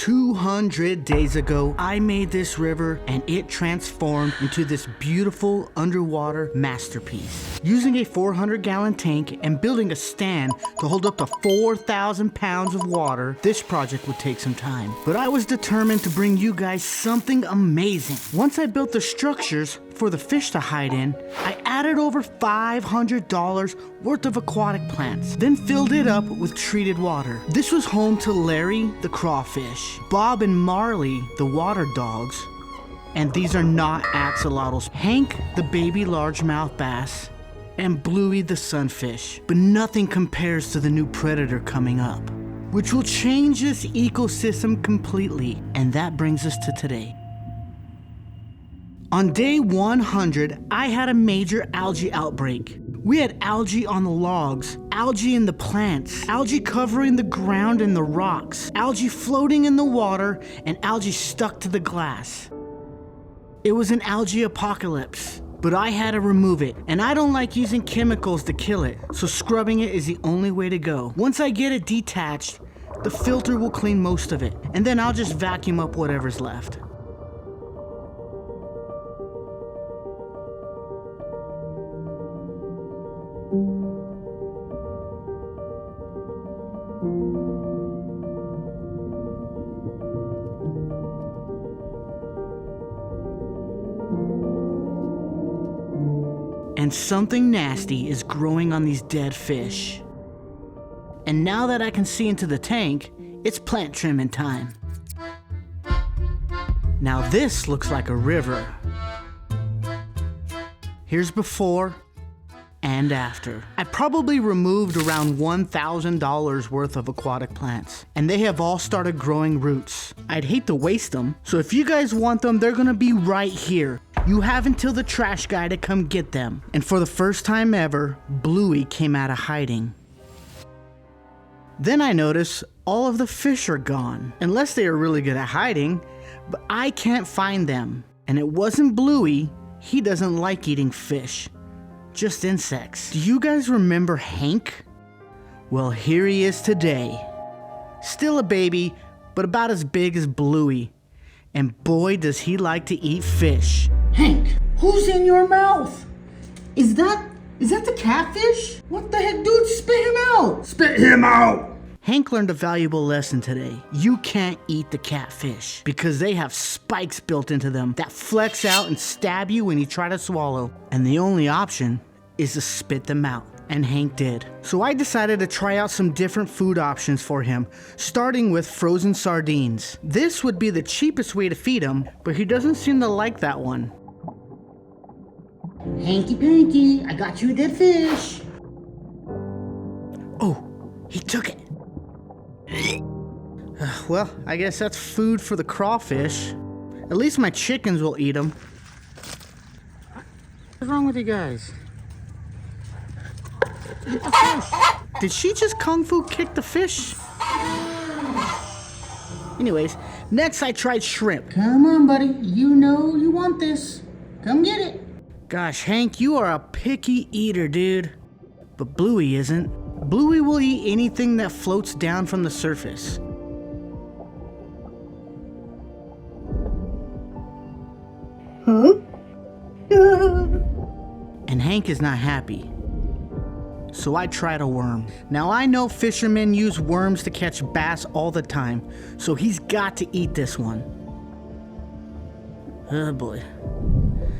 200 days ago, I made this river and it transformed into this beautiful underwater masterpiece. Using a 400-gallon tank and building a stand to hold up to 4,000 pounds of water, this project would take some time. But I was determined to bring you guys something amazing. Once I built the structures for the fish to hide in, I added over $500 worth of aquatic plants, then filled it up with treated water. This was home to Larry the crawfish, Bob and Marley the water dogs, and these are not axolotls, Hank the baby largemouth bass, and Bluey the sunfish. But nothing compares to the new predator coming up, which will change this ecosystem completely. And that brings us to today. On day 100, I had a major algae outbreak. We had algae on the logs, algae in the plants, algae covering the ground and the rocks, algae floating in the water, and algae stuck to the glass. It was an algae apocalypse, but I had to remove it, and I don't like using chemicals to kill it, so scrubbing it is the only way to go. Once I get it detached, the filter will clean most of it, and then I'll just vacuum up whatever's left. And something nasty is growing on these dead fish. And now that I can see into the tank, it's plant trimming time. Now this looks like a river. Here's before and after. I probably removed around $1,000 worth of aquatic plants, and they have all started growing roots. I'd hate to waste them, so if you guys want them, they're gonna be right here. You have until the trash guy to come get them. And for the first time ever, Bluey came out of hiding. Then I notice all of the fish are gone, unless they are really good at hiding, but I can't find them. And it wasn't Bluey, he doesn't like eating fish, just insects. Do you guys remember Hank? Well, here he is today. Still a baby, but about as big as Bluey. And boy, does he like to eat fish. Hank, who's in your mouth? Is that the catfish? What the heck, dude? Spit him out! Spit him out! Hank learned a valuable lesson today. You can't eat the catfish because they have spikes built into them that flex out and stab you when you try to swallow. And the only option is to spit them out. And Hank did. So I decided to try out some different food options for him, starting with frozen sardines. This would be the cheapest way to feed him, but he doesn't seem to like that one. Hanky Panky, I got you a dead fish. Oh, he took it. Well, I guess that's food for the crawfish. At least my chickens will eat them. What's wrong with you guys? Eat the fish. Did she just kung fu kick the fish? Anyways, next I tried shrimp. Come on, buddy. You know you want this. Come get it. Gosh, Hank, you are a picky eater, dude. But Bluey isn't. Bluey will eat anything that floats down from the surface. Huh? And Hank is not happy. So I tried a worm. Now I know fishermen use worms to catch bass all the time, so he's got to eat this one. Oh boy.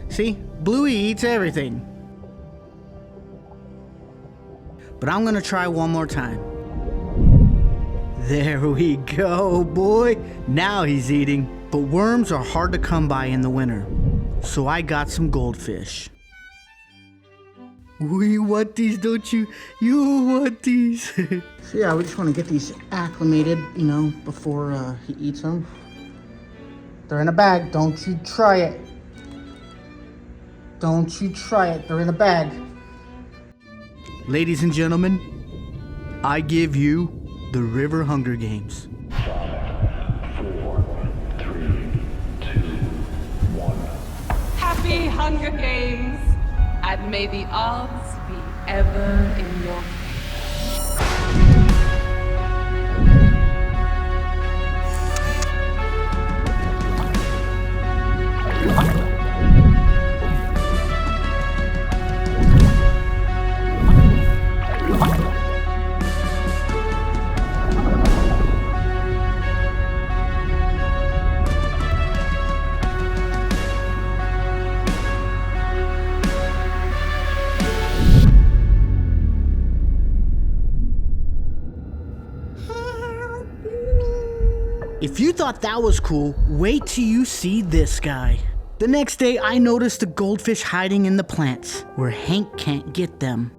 See, Bluey eats everything. But I'm gonna try one more time. There we go, boy. Now he's eating. But worms are hard to come by in the winter, so I got some goldfish. We want these, don't you? You want these. So yeah, we just want to get these acclimated, before he eats them. They're in a bag. Don't you try it. Don't you try it. They're in a bag. Ladies and gentlemen, I give you the River Hunger Games. 5, 4, 3, 2, 1. Happy Hunger Games, and may the odds be ever in your favor. If you thought that was cool, wait till you see this guy. The next day, I noticed the goldfish hiding in the plants where Hank can't get them.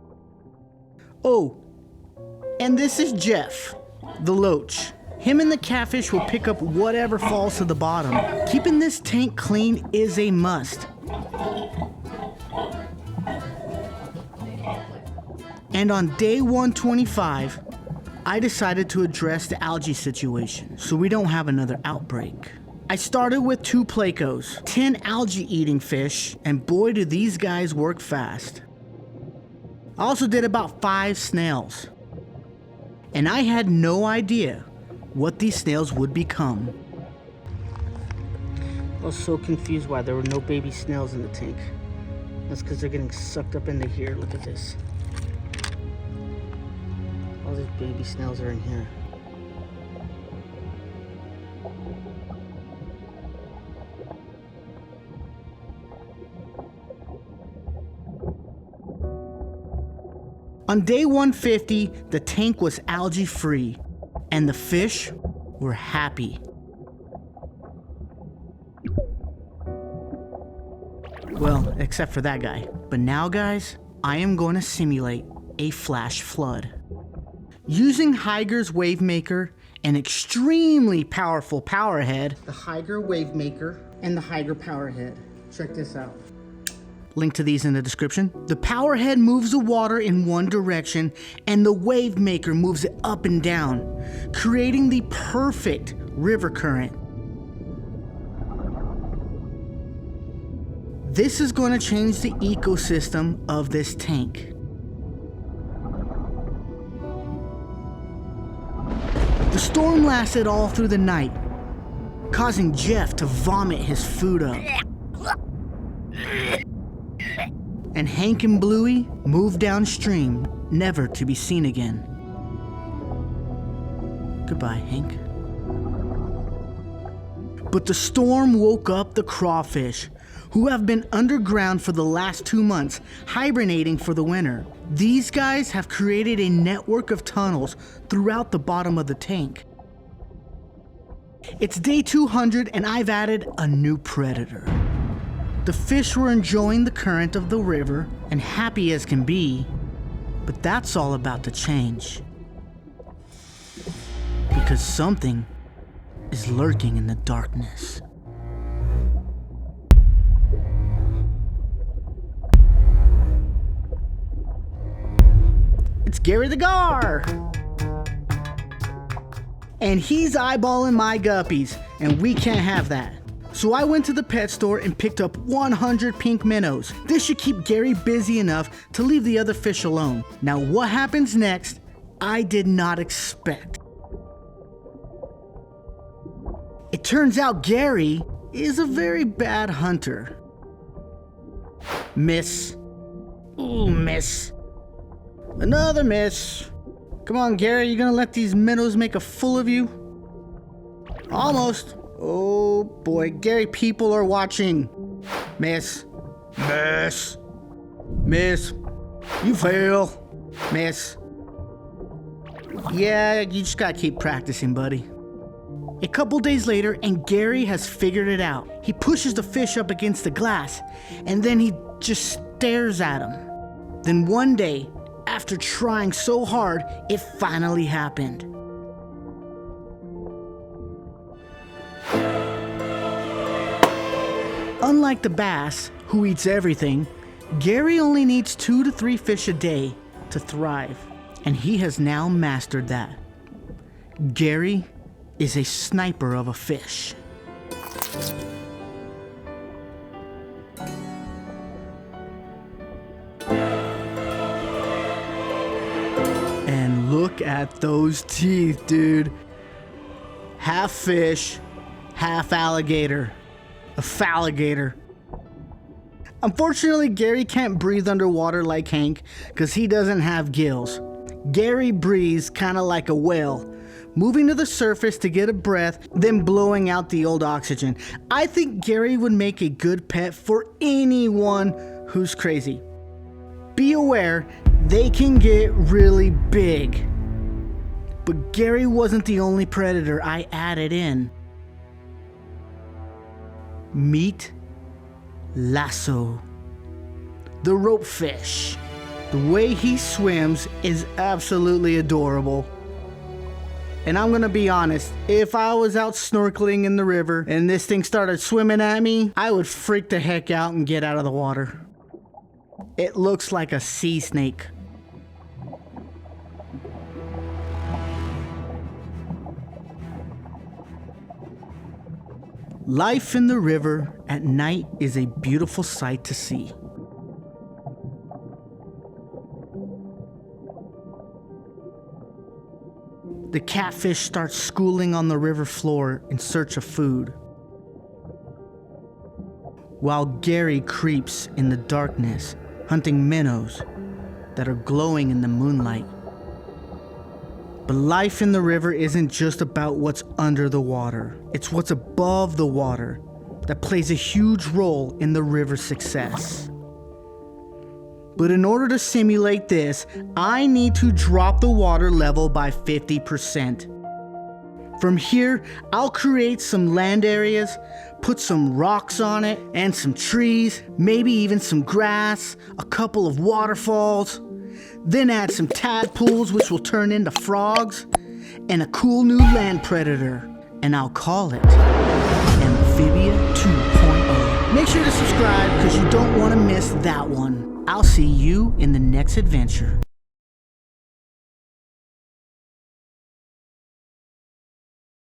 Oh, and this is Jeff, the loach. Him and the catfish will pick up whatever falls to the bottom. Keeping this tank clean is a must. And on day 125, I decided to address the algae situation so we don't have another outbreak. I started with 2 plecos, 10 algae-eating fish, and boy do these guys work fast. I also did about 5 snails. And I had no idea what these snails would become. I was so confused why there were no baby snails in the tank. That's because they're getting sucked up into here. Look at this. All these baby snails are in here. On day 150, the tank was algae-free, and the fish were happy. Well, except for that guy. But now, guys, I am going to simulate a flash flood. Using Heiger's Wavemaker, an extremely powerful powerhead, the Heiger Wavemaker and the Heiger Powerhead. Check this out. Link to these in the description. The powerhead moves the water in one direction and the Wavemaker moves it up and down, creating the perfect river current. This is going to change the ecosystem of this tank. The storm lasted all through the night, causing Jeff to vomit his food up. And Hank and Bluey moved downstream, never to be seen again. Goodbye, Hank. But the storm woke up the crawfish, who have been underground for the last 2 months, hibernating for the winter. These guys have created a network of tunnels throughout the bottom of the tank. It's day 200 and I've added a new predator. The fish were enjoying the current of the river and happy as can be, but that's all about to change. Because something is lurking in the darkness. It's Gary the Gar! And he's eyeballing my guppies, and we can't have that. So I went to the pet store and picked up 100 pink minnows. This should keep Gary busy enough to leave the other fish alone. Now what happens next, I did not expect. It turns out Gary is a very bad hunter. Miss. Ooh, miss. Another miss. Come on, Gary, you gonna let these minnows make a fool of you? Almost. Oh boy, Gary, people are watching. Miss. Miss. Miss. You fail. Miss. Yeah, you just gotta keep practicing, buddy. A couple days later, and Gary has figured it out. He pushes the fish up against the glass, and then he just stares at him. Then one day, after trying so hard, it finally happened. Unlike the bass, who eats everything, Gary only needs 2 to 3 fish a day to thrive, and he has now mastered that. Gary is a sniper of a fish. And look at those teeth, dude. Half fish, half alligator. A falligator. Unfortunately, Gary can't breathe underwater like Hank because he doesn't have gills. Gary breathes kind of like a whale, moving to the surface to get a breath, then blowing out the old oxygen. I think Gary would make a good pet for anyone who's crazy. Be aware, they can get really big. But Gary wasn't the only predator I added in. Meet Lasso, the rope fish. The way he swims is absolutely adorable. And I'm gonna be honest, if I was out snorkeling in the river and this thing started swimming at me, I would freak the heck out and get out of the water. It looks like a sea snake. Life in the river at night is a beautiful sight to see. The catfish starts schooling on the river floor in search of food, while Gary creeps in the darkness, hunting minnows that are glowing in the moonlight. But life in the river isn't just about what's under the water. It's what's above the water that plays a huge role in the river's success. But in order to simulate this, I need to drop the water level by 50%. From here, I'll create some land areas, put some rocks on it, and some trees, maybe even some grass, a couple of waterfalls, then add some tadpoles which will turn into frogs, and a cool new land predator, and I'll call it Amphibia 2.0. Make sure to subscribe because you don't want to miss that one. I'll see you in the next adventure.